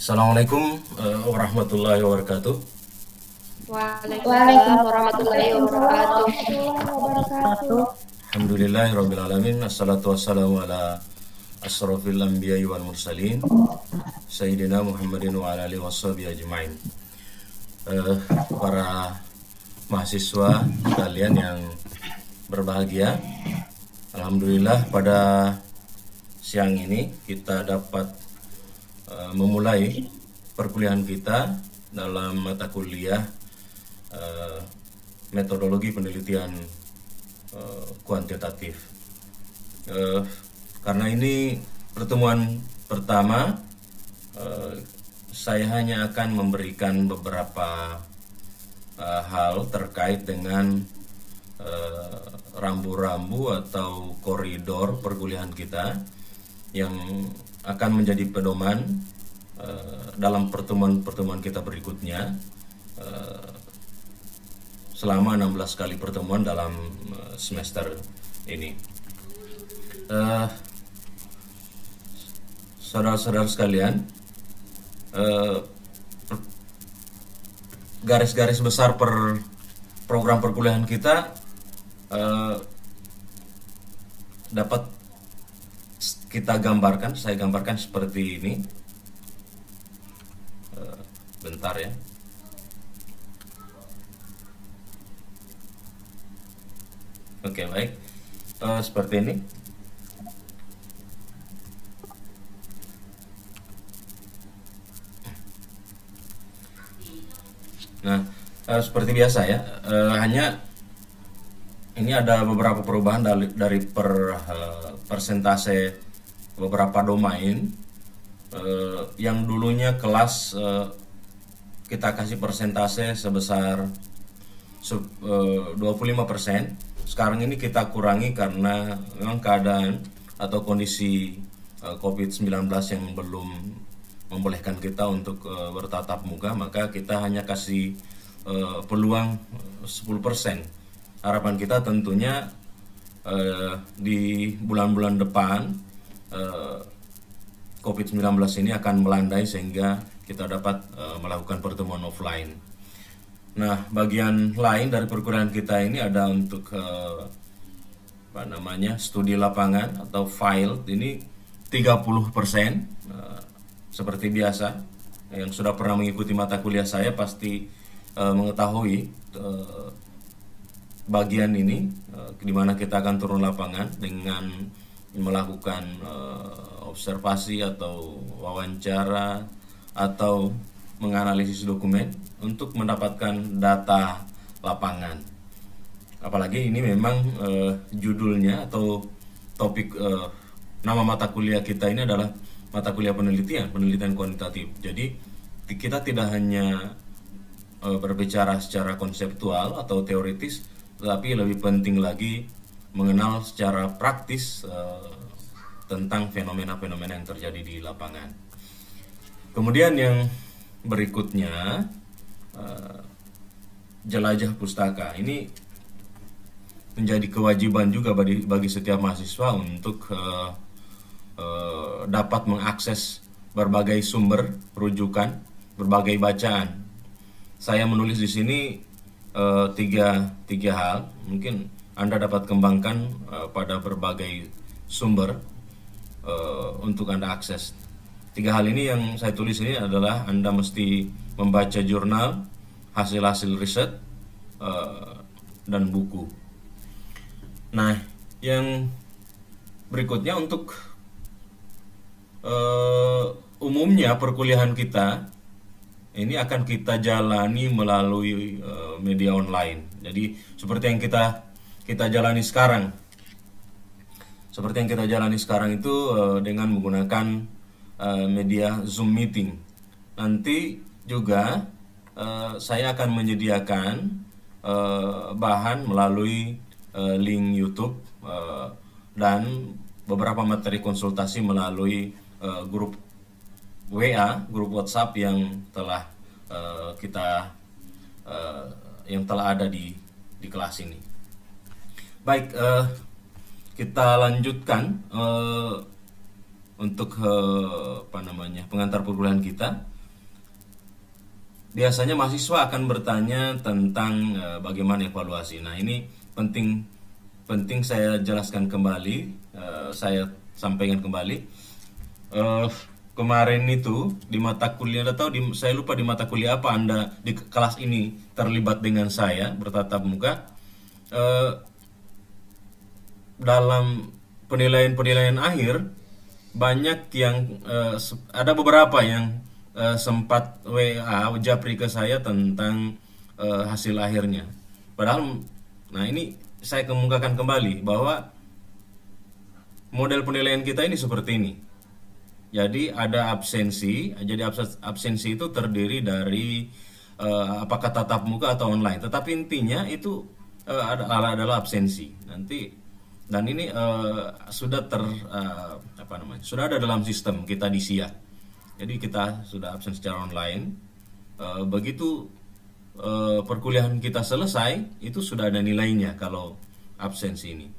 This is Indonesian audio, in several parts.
Assalamualaikum warahmatullahi wabarakatuh. Waalaikumsalam warahmatullahi Waalaikumsalam wabarakatuh. warahmatullahi wabarakatuh. Alhamdulillahirrabbilalamin. Assalatu wassalamu ala asrafil anbiya'i wal mursalin Sayyidina Muhammadin wa ala alihi washabihi ajma'in. Para mahasiswa kalian yang berbahagia, Alhamdulillah pada siang ini kita dapat memulai perkuliahan kita dalam mata kuliah metodologi penelitian kuantitatif. Karena ini pertemuan pertama, saya hanya akan memberikan beberapa hal terkait dengan rambu-rambu atau koridor perkuliahan kita yang akan menjadi pedoman dalam pertemuan-pertemuan kita berikutnya selama 16 kali pertemuan dalam semester ini. Saudara-saudara sekalian, garis-garis besar per program perkuliahan kita dapat kita gambarkan, saya gambarkan seperti ini. Bentar ya. Oke, baik. Seperti ini. Nah, seperti biasa ya. Hanya ini ada beberapa perubahan dari persentase beberapa domain. Yang dulunya kelas kita kasih persentase sebesar 25%. Sekarang ini kita kurangi karena memang keadaan atau kondisi COVID-19 yang belum membolehkan kita untuk bertatap muka, maka kita hanya kasih peluang 10%. Harapan kita tentunya di bulan-bulan depan COVID-19 ini akan melandai sehingga kita dapat melakukan pertemuan offline. Nah, bagian lain dari perkuliahan kita ini ada untuk studi lapangan atau file ini 30%. Seperti biasa, yang sudah pernah mengikuti mata kuliah saya pasti mengetahui bagian ini di mana kita akan turun lapangan dengan melakukan observasi atau wawancara atau menganalisis dokumen untuk mendapatkan data lapangan. Apalagi ini memang judulnya atau topik nama mata kuliah kita ini adalah mata kuliah penelitian kuantitatif. Jadi kita tidak hanya berbicara secara konseptual atau teoritis, tetapi lebih penting lagi mengenal secara praktis tentang fenomena-fenomena yang terjadi di lapangan. Kemudian yang berikutnya, jelajah pustaka. Ini menjadi kewajiban juga bagi setiap mahasiswa untuk dapat mengakses berbagai sumber rujukan, berbagai bacaan. Saya menulis di sini tiga hal. Mungkin Anda dapat kembangkan pada berbagai sumber untuk Anda akses. Tiga hal ini yang saya tulis ini adalah Anda mesti membaca jurnal, hasil-hasil riset, dan buku. Nah, yang berikutnya untuk umumnya perkuliahan kita ini akan kita jalani melalui media online. Jadi seperti yang kita jalani sekarang. Seperti yang kita jalani sekarang itu dengan menggunakan media Zoom meeting. Nanti juga saya akan menyediakan bahan melalui link YouTube dan beberapa materi konsultasi melalui grup WA, grup WhatsApp yang telah yang telah ada di kelas ini. Baik, kita lanjutkan untuk pengantar perkuliahan kita, biasanya mahasiswa akan bertanya tentang bagaimana evaluasi. Nah, ini penting saya jelaskan kembali, saya sampaikan kembali. Kemarin itu di mata kuliah, saya lupa di mata kuliah apa Anda di kelas ini terlibat dengan saya bertatap muka. Dalam penilaian akhir, banyak yang ada beberapa yang sempat WA japri ke saya tentang hasil akhirnya. Padahal, nah ini saya kemukakan kembali bahwa model penilaian kita ini seperti ini. Jadi ada absensi. Jadi absensi itu terdiri dari apakah tatap muka atau online. Tetapi intinya itu adalah absensi. Dan ini sudah sudah ada dalam sistem kita di SIA. Jadi kita sudah absen secara online. Begitu perkuliahan kita selesai, itu sudah ada nilainya kalau absensi ini.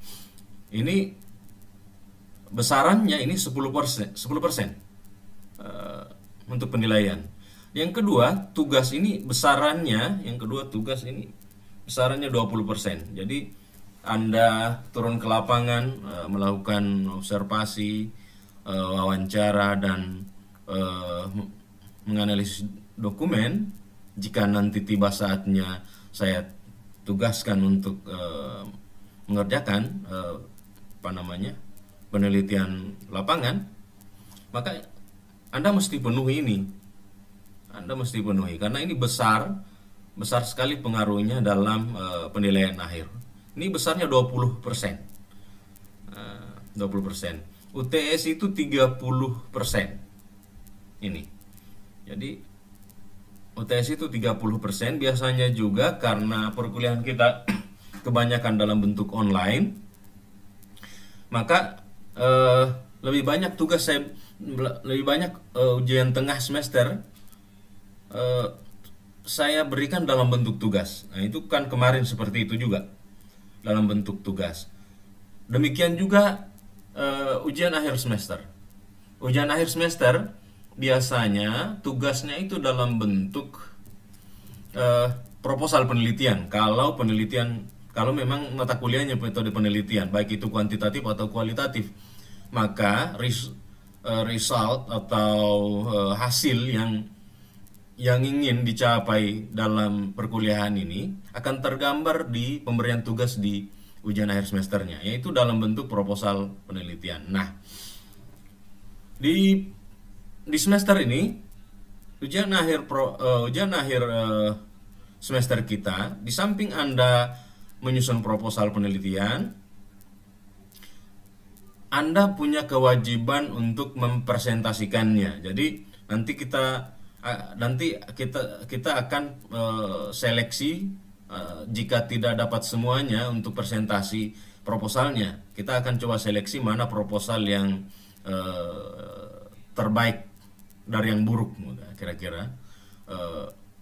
Ini besarannya ini 10% untuk penilaian. Yang kedua, tugas ini besarannya 20%. Jadi Anda turun ke lapangan, melakukan observasi, wawancara, dan menganalisis dokumen. Jika nanti tiba saatnya saya tugaskan untuk mengerjakan penelitian lapangan, maka Anda mesti penuhi ini. Karena ini besar sekali pengaruhnya dalam penilaian akhir. Ini besarnya 20%. 20%. UTS itu 30%. Ini. Jadi UTS itu 30%. Biasanya juga karena perkuliahan kita kebanyakan dalam bentuk online, maka lebih banyak ujian tengah semester saya berikan dalam bentuk tugas. Nah, itu kan kemarin seperti itu juga, dalam bentuk tugas. Demikian juga ujian akhir semester. Ujian akhir semester biasanya tugasnya itu dalam bentuk proposal penelitian. Kalau memang mata kuliahnya metode penelitian, baik itu kuantitatif atau kualitatif, maka result atau hasil yang ingin dicapai dalam perkuliahan ini akan tergambar di pemberian tugas di ujian akhir semesternya, yaitu dalam bentuk proposal penelitian. Nah, di semester ini ujian akhir semester kita, di samping Anda menyusun proposal penelitian, Anda punya kewajiban untuk mempresentasikannya. Jadi nanti kita akan seleksi. Jika tidak dapat semuanya untuk presentasi proposalnya, kita akan coba seleksi mana proposal yang terbaik dari yang buruk, kira-kira,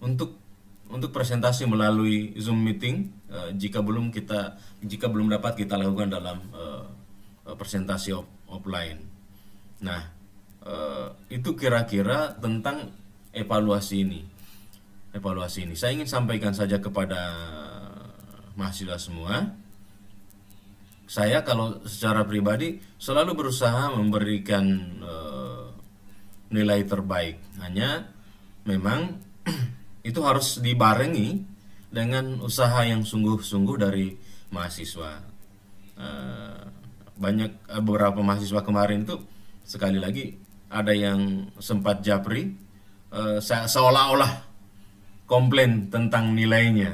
untuk presentasi melalui Zoom meeting. Jika belum dapat, kita lakukan dalam presentasi offline. Nah, itu kira-kira tentang evaluasi ini. Saya ingin sampaikan saja kepada mahasiswa semua. Saya kalau secara pribadi selalu berusaha memberikan nilai terbaik. Hanya memang itu harus dibarengi dengan usaha yang sungguh-sungguh dari mahasiswa. Beberapa mahasiswa kemarin tuh, sekali lagi, ada yang sempat japri, seolah-olah komplain tentang nilainya.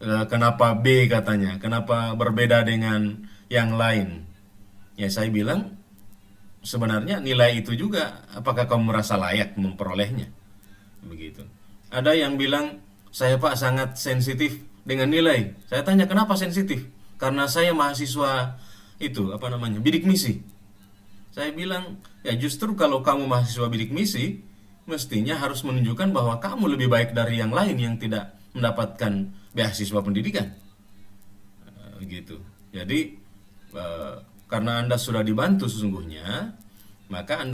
Kenapa B katanya, kenapa berbeda dengan yang lain. Ya, saya bilang sebenarnya nilai itu juga, apakah kamu merasa layak memperolehnya, begitu. Ada yang bilang, saya Pak sangat sensitif dengan nilai. Saya tanya, kenapa sensitif? Karena saya mahasiswa bidik misi. Saya bilang, ya justru kalau kamu mahasiswa bidik misi, mestinya harus menunjukkan bahwa kamu lebih baik dari yang lain yang tidak mendapatkan beasiswa pendidikan, gitu. Jadi karena Anda sudah dibantu sesungguhnya, maka Anda